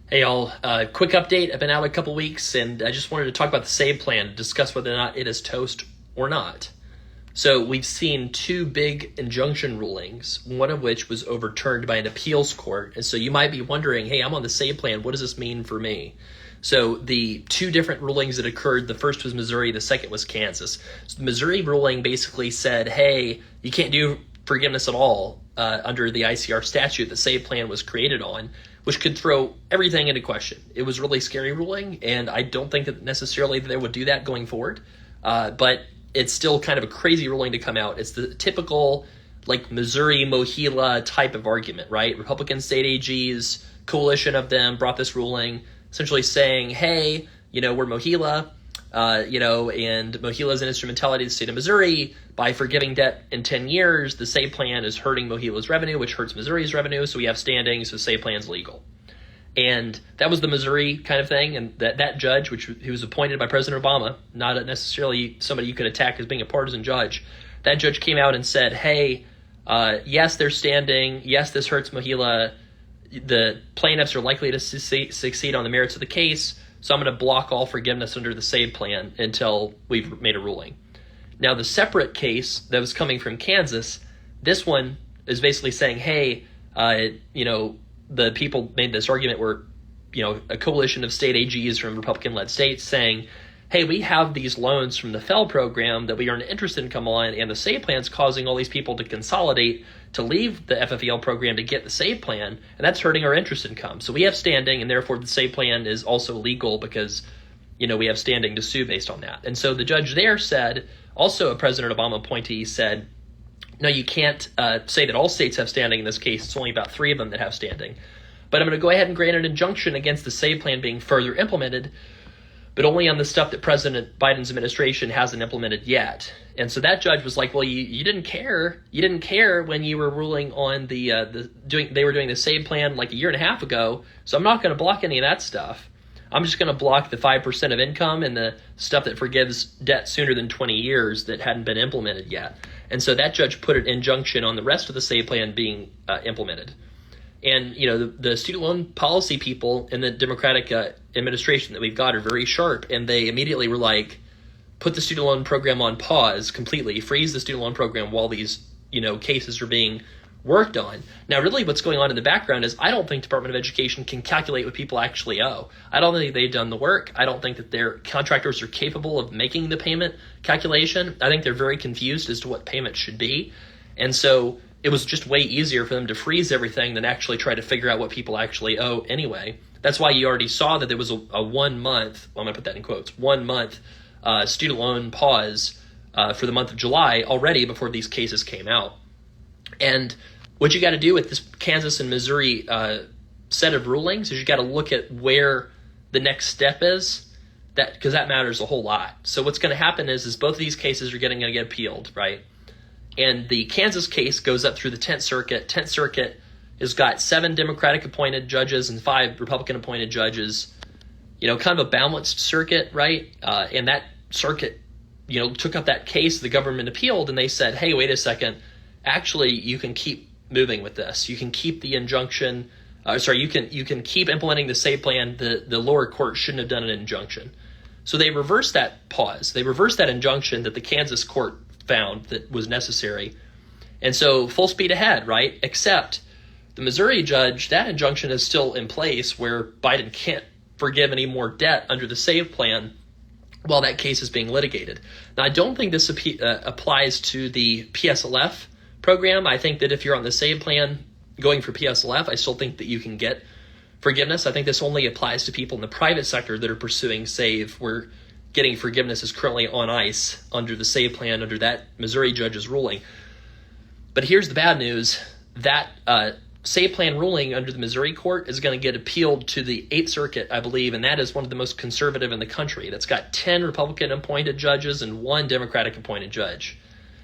Hey all, quick update. I've been out a couple weeks and I just wanted to talk about the SAVE plan, discuss whether or not it is toast or not. So we've seen two big injunction rulings, one of which was overturned by an appeals court. And so you might be wondering, hey, I'm on the SAVE plan. What does this mean for me? So the two different rulings that occurred, the first was Missouri, the second was Kansas. So the Missouri ruling basically said, hey, you can't do forgiveness at all under the ICR statute the SAVE plan was created on, which could throw everything into question. It was a really scary ruling, and I don't think that necessarily they would do that going forward. But it's still kind of a crazy ruling to come out. It's the typical like Missouri Mohila type of argument, right? Republican state AGs, coalition of them brought this ruling, essentially saying, hey, we're Mohila, and Mohila is an instrumentality of the state of Missouri. By forgiving debt in 10 years, the SAVE plan is hurting Mohila's revenue, which hurts Missouri's revenue, so we have standing, so SAVE plan's legal. And that was the Missouri kind of thing, and that judge, who was appointed by President Obama, not necessarily somebody you could attack as being a partisan judge, that judge came out and said, hey, yes, they're standing, yes, this hurts Mohila, the plaintiffs are likely to succeed on the merits of the case, so I'm going to block all forgiveness under the SAVE plan until we've made a ruling. Now, the separate case that was coming from Kansas, this one is basically saying, hey, the people made this argument where, a coalition of state AGs from Republican-led states saying, hey, we have these loans from the FEL program that we earn interest income on, and the SAVE plan's causing all these people to consolidate to leave the FFEL program to get the SAVE plan, and that's hurting our interest income. So we have standing, and therefore the SAVE plan is also legal because, we have standing to sue based on that. And so the judge there said, also a President Obama appointee said, no, you can't say that all states have standing in this case. It's only about 3 of them that have standing. But I'm going to go ahead and grant an injunction against the SAVE plan being further implemented, but only on the stuff that President Biden's administration hasn't implemented yet. And so that judge was like, well, you didn't care. You didn't care when you were ruling on they were doing the SAVE plan like a year and a half ago, so I'm not going to block any of that stuff. I'm just going to block the 5% of income and the stuff that forgives debt sooner than 20 years that hadn't been implemented yet. And so that judge put an injunction on the rest of the SAVE plan being implemented. And, the student loan policy people in the Democratic administration that we've got are very sharp, and they immediately were like, put the student loan program on pause completely, freeze the student loan program while these, cases are being worked on. Now, really what's going on in the background is I don't think Department of Education can calculate what people actually owe. I don't think they've done the work. I don't think that their contractors are capable of making the payment calculation. I think they're very confused as to what payment should be. And so it was just way easier for them to freeze everything than actually try to figure out what people actually owe anyway. That's why you already saw that there was a 1 month, I'm going to put that in quotes, 1 month student loan pause for the month of July already before these cases came out. And what you got to do with this Kansas and Missouri set of rulings is you got to look at where the next step is, because that matters a whole lot. So what's going to happen is both of these cases are going to get appealed, right? And the Kansas case goes up through the 10th Circuit. 10th Circuit has got 7 Democratic-appointed judges and 5 Republican-appointed judges, kind of a balanced circuit, right? And that circuit, took up that case the government appealed, and they said, hey, wait a second, actually, you can keep moving with this. You can keep the injunction. You can keep implementing the SAVE plan. The lower court shouldn't have done an injunction. So they reversed that pause. They reversed that injunction that the Kansas court found that was necessary. And so full speed ahead, right? Except the Missouri judge, that injunction is still in place where Biden can't forgive any more debt under the SAVE plan while that case is being litigated. Now, I don't think this applies to the PSLF program. I think that if you're on the SAVE plan going for PSLF, I still think that you can get forgiveness. I think this only applies to people in the private sector that are pursuing SAVE, where getting forgiveness is currently on ice under the SAVE plan, under that Missouri judge's ruling. But here's the bad news. That SAVE plan ruling under the Missouri court is going to get appealed to the 8th Circuit, I believe, and that is one of the most conservative in the country. That's got 10 Republican-appointed judges and 1 Democratic-appointed judge.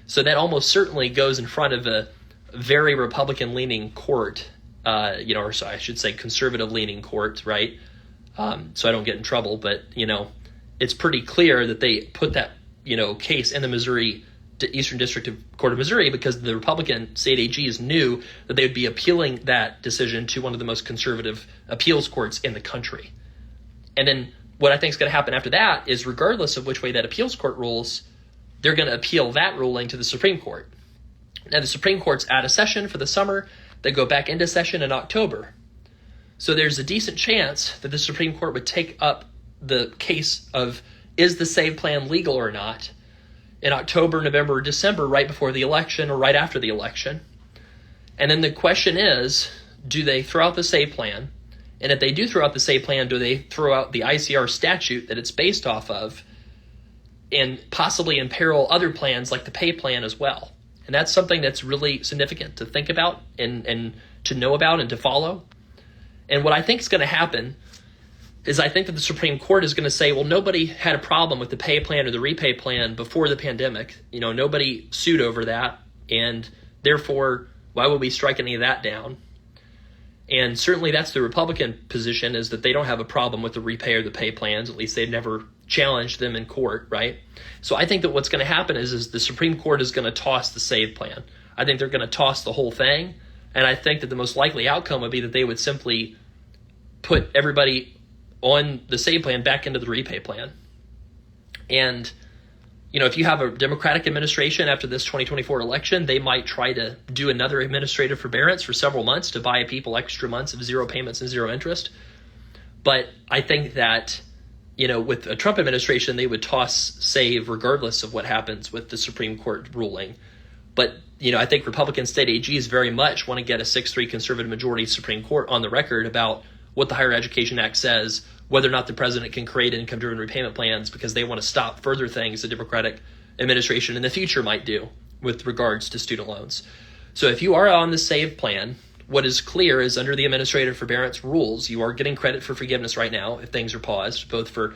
So that almost certainly goes in front of a very Republican-leaning court, or so I should say conservative-leaning court, right? So I don't get in trouble, but, it's pretty clear that they put that, case in the Missouri Eastern District of Court of Missouri because the Republican state AGs knew that they would be appealing that decision to one of the most conservative appeals courts in the country. And then what I think is going to happen after that is, regardless of which way that appeals court rules, they're going to appeal that ruling to the Supreme Court. Now, the Supreme Court's out of session for the summer. They go back into session in October. So there's a decent chance that the Supreme Court would take up the case of, is the SAVE plan legal or not, in October, November, or December, right before the election or right after the election. And then the question is, do they throw out the SAVE plan? And if they do throw out the SAVE plan, do they throw out the ICR statute that it's based off of and possibly imperil other plans like the pay plan as well? And that's something that's really significant to think about and to know about and to follow. And what I think is going to happen is I think that the Supreme Court is going to say, well, nobody had a problem with the pay plan or the repay plan before the pandemic. Nobody sued over that, and therefore, why would we strike any of that down? And certainly that's the Republican position, is that they don't have a problem with the repay or the pay plans. At least they've never challenged them in court, right? So I think that what's going to happen is the Supreme Court is going to toss the SAVE plan. I think they're going to toss the whole thing, and I think that the most likely outcome would be that they would simply put everybody on the SAVE plan back into the repay plan. And, if you have a Democratic administration after this 2024 election, they might try to do another administrative forbearance for several months to buy people extra months of zero payments and zero interest. But I think that, with a Trump administration, they would toss SAVE regardless of what happens with the Supreme Court ruling. But, I think Republican state AGs very much want to get a 6-3 conservative majority Supreme Court on the record about what the Higher Education Act says, whether or not the president can create income-driven repayment plans, because they want to stop further things the Democratic administration in the future might do with regards to student loans. So if you are on the SAVE plan, what is clear is under the administrative forbearance rules, you are getting credit for forgiveness right now if things are paused, both for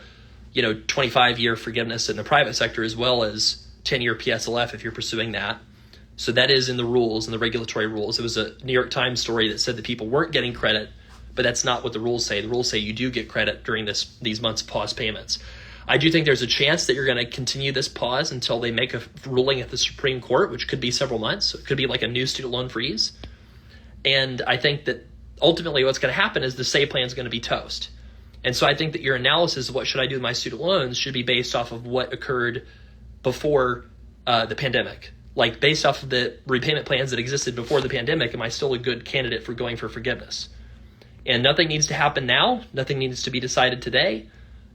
25-year forgiveness in the private sector as well as 10-year PSLF if you're pursuing that. So that is in the rules, in the regulatory rules. It was a New York Times story that said that people weren't getting credit, but that's not what the rules say. The rules say you do get credit during these months of pause payments. I do think there's a chance that you're going to continue this pause until they make a ruling at the Supreme Court, which could be several months. It could be like a new student loan freeze. And I think that ultimately what's going to happen is the SAVE plan is going to be toast. And so I think that your analysis of what should I do with my student loans should be based off of what occurred before the pandemic. Like, based off of the repayment plans that existed before the pandemic, am I still a good candidate for going for forgiveness? And nothing needs to happen now. Nothing needs to be decided today.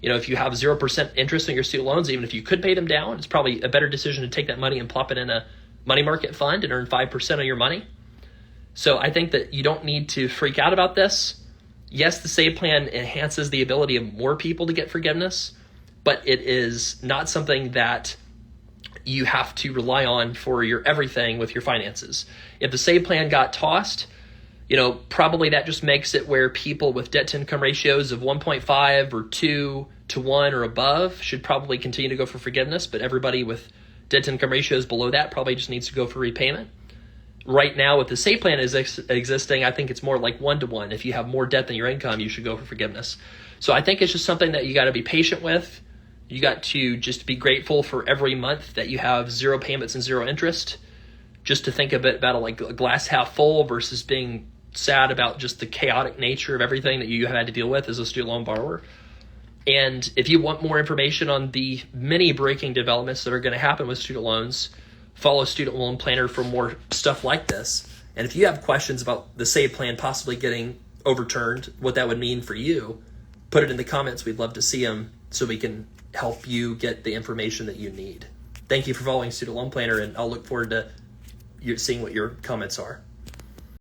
If you have 0% interest in your student loans, even if you could pay them down, it's probably a better decision to take that money and plop it in a money market fund and earn 5% of your money. So I think that you don't need to freak out about this. Yes, the SAVE plan enhances the ability of more people to get forgiveness, but it is not something that you have to rely on for your everything with your finances. If the SAVE plan got tossed, probably that just makes it where people with debt-to-income ratios of 1.5 or 2 to 1 or above should probably continue to go for forgiveness, but everybody with debt-to-income ratios below that probably just needs to go for repayment. Right now, with the SAVE plan existing, I think it's more like 1-to-1. If you have more debt than your income, you should go for forgiveness. So I think it's just something that you got to be patient with. You got to just be grateful for every month that you have zero payments and zero interest, just to think a bit about a glass half full versus being sad about just the chaotic nature of everything that you have had to deal with as a student loan borrower. And if you want more information on the many breaking developments that are going to happen with student loans, follow Student Loan Planner for more stuff like this. And if you have questions about the SAVE plan possibly getting overturned, what that would mean for you, put it in the comments. We'd love to see them so we can help you get the information that you need. Thank you for following Student Loan Planner, and I'll look forward to seeing what your comments are.